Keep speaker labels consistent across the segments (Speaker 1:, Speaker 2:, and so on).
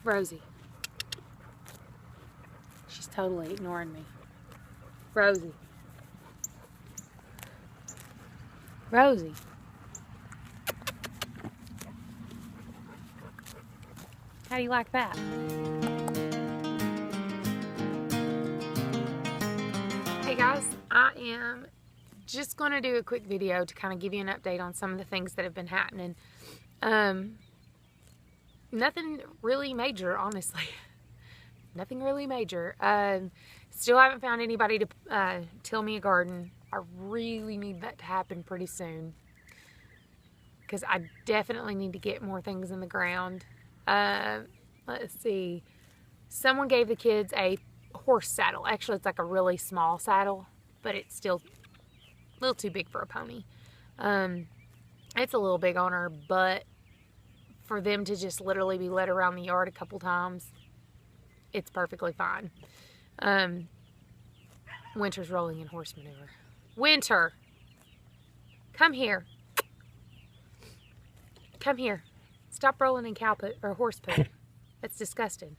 Speaker 1: Rosie. She's totally ignoring me. Rosie. Rosie. How do you like that? Hey guys, I am just going to do a quick video to kind of give you an update on some of the things that have been happening. Nothing really major, honestly. Nothing really major. Still haven't found anybody to till me a garden. I really need that to happen pretty soon, because I definitely need to get more things in the ground. Let's see. Someone gave the kids a horse saddle. Actually, it's like a really small saddle, but it's still a little too big for a pony. It's a little big on her, but for them to just literally be led around the yard a couple times, it's perfectly fine. Winter's rolling in horse manure. Winter, come here. Come here. Stop rolling in cow poop or horse poop. That's disgusting.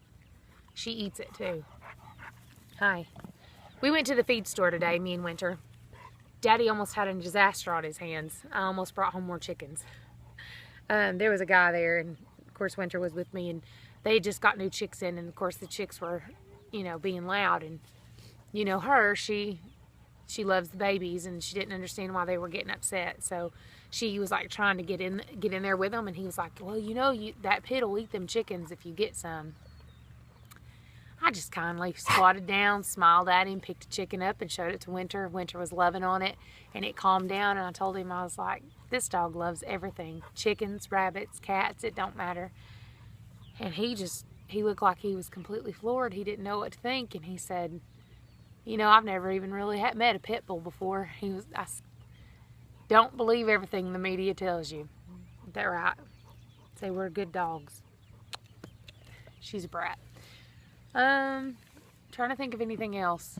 Speaker 1: She eats it too. Hi. We went to the feed store today, me and Winter. Daddy almost had a disaster on his hands. I almost brought home more chickens. There was a guy there, and of course Winter was with me, and they had just got new chicks in, and of course the chicks were, you know, being loud, and you know her, she loves the babies, and she didn't understand why they were getting upset. So she was like trying to get in there with them, and he was like, well, you know, that pit will eat them chickens if you get some. I just kindly squatted down, smiled at him, picked a chicken up and showed it to Winter. Winter was loving on it, and it calmed down, and I told him, I was like, this dog loves everything. Chickens, rabbits, cats, it don't matter. And he looked like he was completely floored. He didn't know what to think, and he said, you know, I've never even really met a pit bull before. I don't believe everything the media tells you. Is that right? Say we're good dogs. She's a brat. Trying to think of anything else.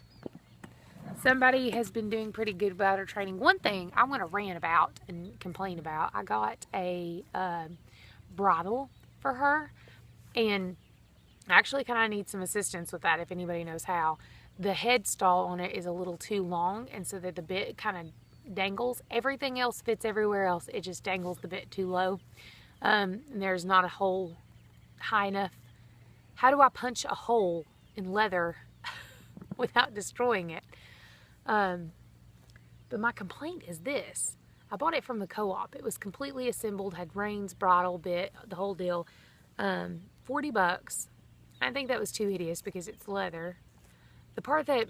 Speaker 1: Somebody has been doing pretty good about her training. One thing I want to rant about and complain about, I got a bridle for her, and I actually kind of need some assistance with that if anybody knows how. The head stall on it is a little too long, and so that the bit kind of dangles. Everything else fits everywhere else. It just dangles the bit too low. And there's not a hole high enough. How do I punch a hole in leather without destroying it? But my complaint is this. I bought it from the co-op. It was completely assembled, had reins, bridle, bit, the whole deal. $40. I think that was too hideous because it's leather. The part that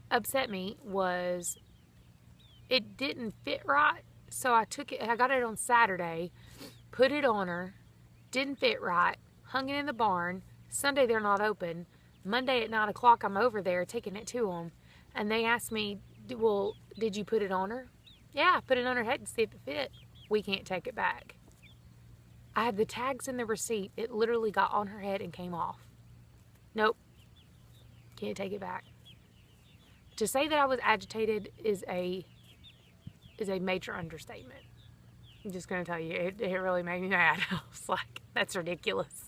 Speaker 1: upset me was it didn't fit right. So I got it on Saturday, put it on her, didn't fit right, hung it in the barn. Sunday they're not open. Monday at 9 o'clock I'm over there taking it to them. And they asked me, well, did you put it on her? Yeah, I put it on her head to see if it fit. We can't take it back. I had the tags in the receipt. It literally got on her head and came off. Nope. Can't take it back. To say that I was agitated is a major understatement. I'm just going to tell you, it really made me mad. I was like, that's ridiculous.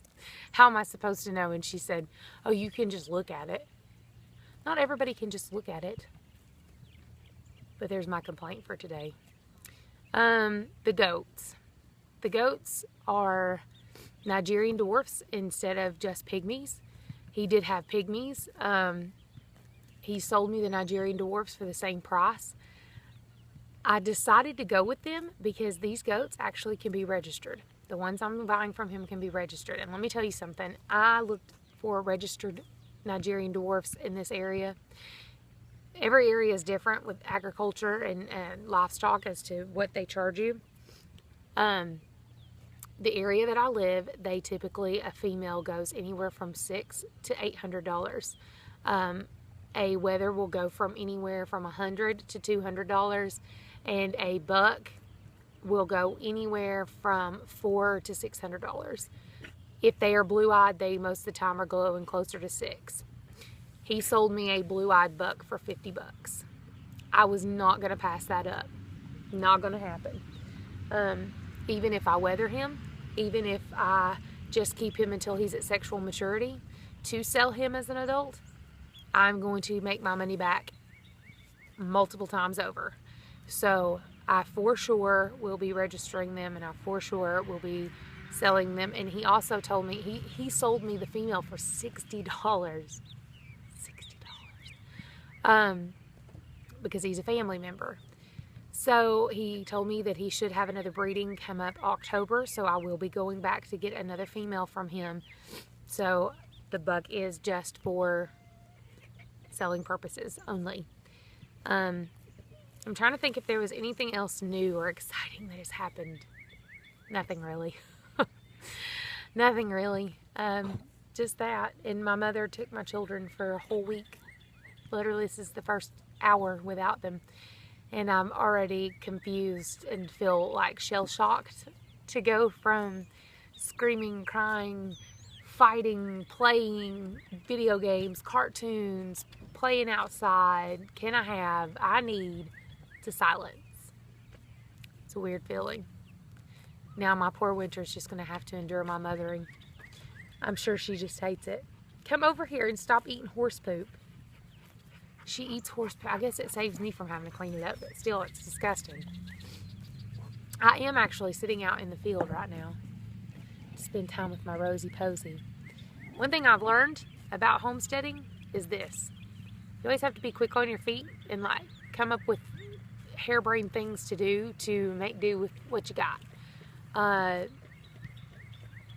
Speaker 1: How am I supposed to know? And she said, oh, you can just look at it. Not everybody can just look at it. But there's my complaint for today. The goats. The goats are Nigerian dwarfs instead of just pygmies. He did have pygmies. He sold me the Nigerian dwarfs for the same price. I decided to go with them because these goats actually can be registered. The ones I'm buying from him can be registered. And let me tell you something. I looked for registered Nigerian dwarfs in this area. Every area is different with agriculture and livestock as to what they charge you. The area that I live, they typically, a female goes anywhere from $600 to $800. A wether will go from anywhere from $100 to $200, and a buck will go anywhere from $400 to $600. If they are blue-eyed, they most of the time are going closer to $600. He sold me a blue-eyed buck for $50. I was not going to pass that up. Not going to happen. Even if I weather him, even if I just keep him until he's at sexual maturity to sell him as an adult, I'm going to make my money back multiple times over. So I for sure will be registering them, and I for sure will be selling them. And he also told me he sold me the female for $60. $60. Because he's a family member. So he told me that he should have another breeding come up October, so I will be going back to get another female from him. So the buck is just for selling purposes only. I'm trying to think if there was anything else new or exciting that has happened. Nothing really. Nothing really. Just that. And my mother took my children for a whole week. Literally, this is the first hour without them. And I'm already confused and feel like shell-shocked to go from screaming, crying, fighting, playing video games, cartoons, playing outside, I need, to silence. It's a weird feeling. Now my poor Winter's just going to have to endure my mothering. I'm sure she just hates it. Come over here and stop eating horse poop. She eats horse poop. I guess it saves me from having to clean it up, but still, it's disgusting. I am actually sitting out in the field right now to spend time with my Rosie Posey. One thing I've learned about homesteading is this. You always have to be quick on your feet and like come up with harebrained things to do to make do with what you got.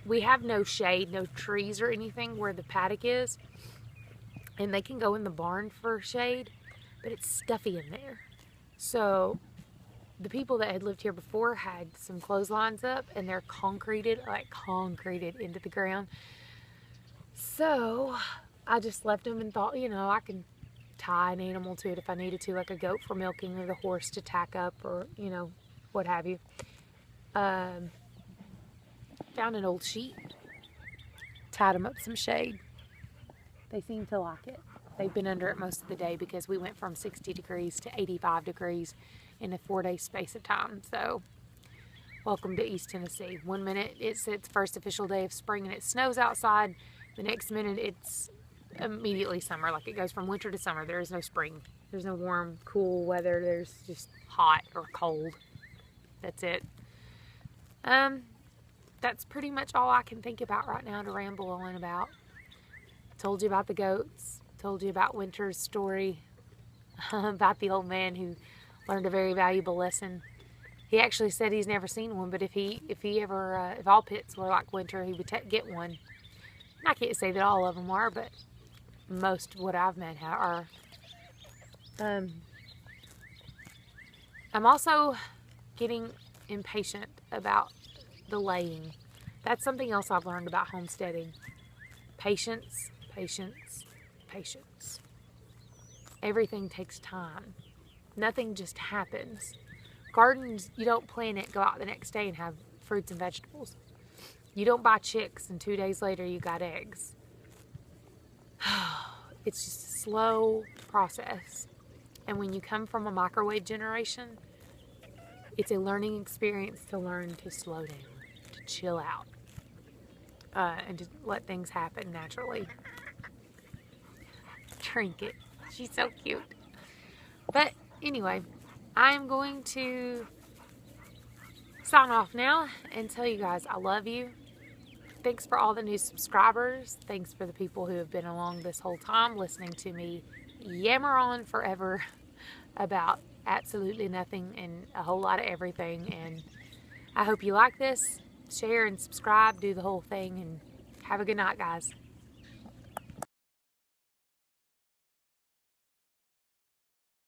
Speaker 1: We have no shade, no trees or anything where the paddock is. And they can go in the barn for shade, but it's stuffy in there. So the people that had lived here before had some clotheslines up, and they're concreted into the ground. So I just left them and thought, you know, I can tie an animal to it if I needed to, like a goat for milking or the horse to tack up or, you know, what have you. Found an old sheet, tied them up some shade. They seem to like it. They've been under it most of the day because we went from 60 degrees to 85 degrees in a 4-day space of time. So, welcome to East Tennessee. 1 minute it's its first official day of spring and it snows outside. The next minute it's immediately summer. Like it goes from winter to summer. There is no spring. There's no warm, cool weather. There's just hot or cold. That's it. That's pretty much all I can think about right now to ramble on about. Told you about the goats, told you about Winter's story, about the old man who learned a very valuable lesson. He actually said he's never seen one, but if all pits were like Winter, he would get one. And I can't say that all of them are, but most of what I've met are. I'm also getting impatient about the laying. That's something else I've learned about homesteading. Patience. Patience, patience. Everything takes time. Nothing just happens. Gardens, you don't plant it, go out the next day and have fruits and vegetables. You don't buy chicks and 2 days later you got eggs. It's just a slow process. And when you come from a microwave generation, it's a learning experience to learn to slow down, to chill out, and to let things happen naturally. Trinket. She's so cute. But anyway, I'm going to sign off now and tell you guys I love you. Thanks for all the new subscribers. Thanks for the people who have been along this whole time listening to me yammer on forever about absolutely nothing and a whole lot of everything. And I hope you like this. Share and subscribe, do the whole thing, and have a good night, guys.